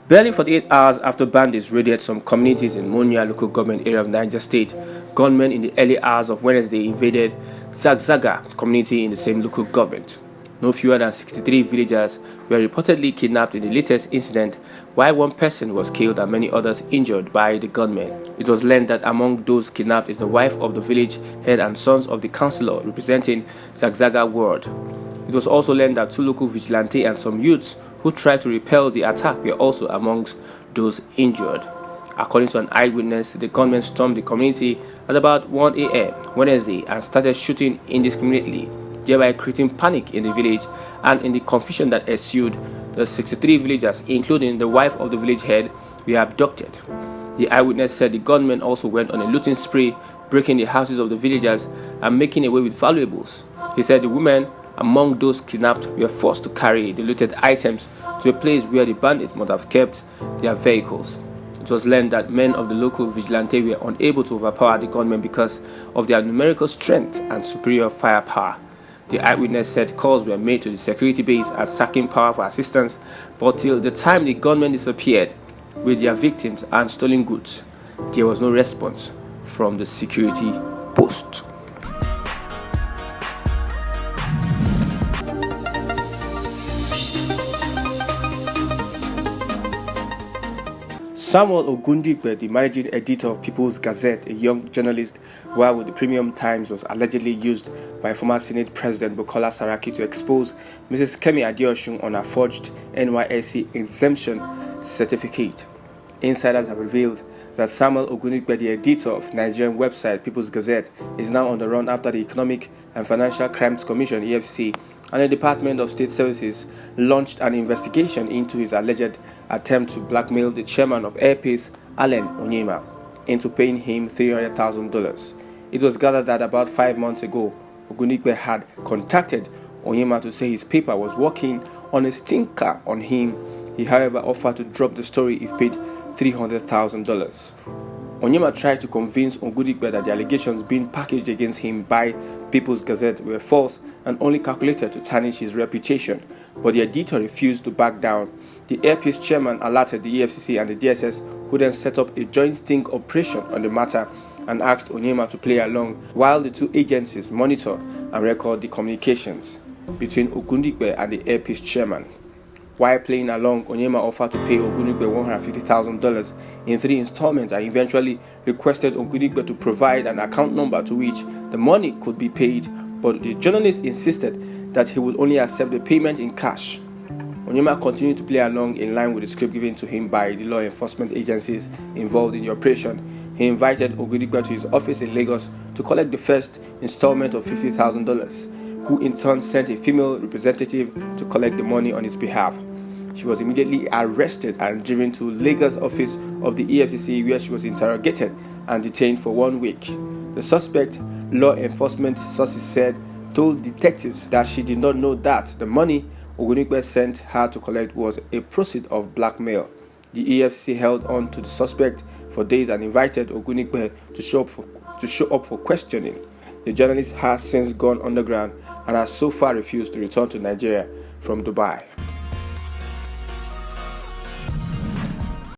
Barely 48 hours after bandits raided some communities in Monia local government area of Niger State, gunmen in the early hours of Wednesday invaded Zagzaga community in the same local government. No fewer than 63 villagers were reportedly kidnapped in the latest incident, while one person was killed and many others injured by the gunmen. It was learned that among those kidnapped is the wife of the village head and sons of the councilor representing Zagzaga ward. It was also learned that two local vigilantes and some youths who tried to repel the attack were also amongst those injured. According to an eyewitness, the gunmen stormed the community at about 1 a.m. Wednesday and started shooting indiscriminately, thereby creating panic in the village, and in the confusion that ensued, the 63 villagers, including the wife of the village head, were abducted. The eyewitness said the gunmen also went on a looting spree, breaking the houses of the villagers and making away with valuables. He said the women among those kidnapped were forced to carry the looted items to a place where the bandits must have kept their vehicles. It was learned that men of the local vigilante were unable to overpower the gunmen because of their numerical strength and superior firepower. The eyewitness said calls were made to the security base at Sacking Power for assistance, but till the time the gunmen disappeared with their victims and stolen goods, there was no response from the security post. Samuel Ogundigbe, the managing editor of People's Gazette, a young journalist, while with the Premium Times, was allegedly used by former Senate President Bukola Saraki to expose Mrs. Kemi Adeosun on a forged NYSC exemption certificate. Insiders have revealed that Samuel Ogundigbe, the editor of Nigerian website People's Gazette, is now on the run after the Economic and Financial Crimes Commission (EFCC) and the Department of State Services launched an investigation into his alleged attempt to blackmail the chairman of Airpeace, Allen Onyema, into paying him $300,000. It was gathered that about 5 months ago, Ogundigbe had contacted Onyema to say his paper was working on a stinker on him. He, however, offered to drop the story if paid $300,000. Onyema tried to convince Ogundigbe that the allegations being packaged against him by People's Gazette were false and only calculated to tarnish his reputation, but the editor refused to back down. The Airpeace chairman alerted the EFCC and the DSS, who then set up a joint sting operation on the matter and asked Onyema to play along while the two agencies monitor and record the communications between Ogundigbe and the Airpeace chairman. While playing along, Onyema offered to pay Ogundigbe $150,000 in 3 installments and eventually requested Ogundigbe to provide an account number to which the money could be paid, but the journalist insisted that he would only accept the payment in cash. Onyema continued to play along in line with the script given to him by the law enforcement agencies involved in the operation. He invited Ogundigbe to his office in Lagos to collect the first installment of $50,000, who in turn sent a female representative to collect the money on his behalf. She was immediately arrested and driven to Lagos office of the EFCC, where she was interrogated and detained for 1 week. The suspect, law enforcement sources said, told detectives that she did not know that the money Ogundigbe sent her to collect was a proceed of blackmail. The EFCC held on to the suspect for days and invited Ogundigbe to show up for questioning. The journalist has since gone underground and has so far refused to return to Nigeria from Dubai.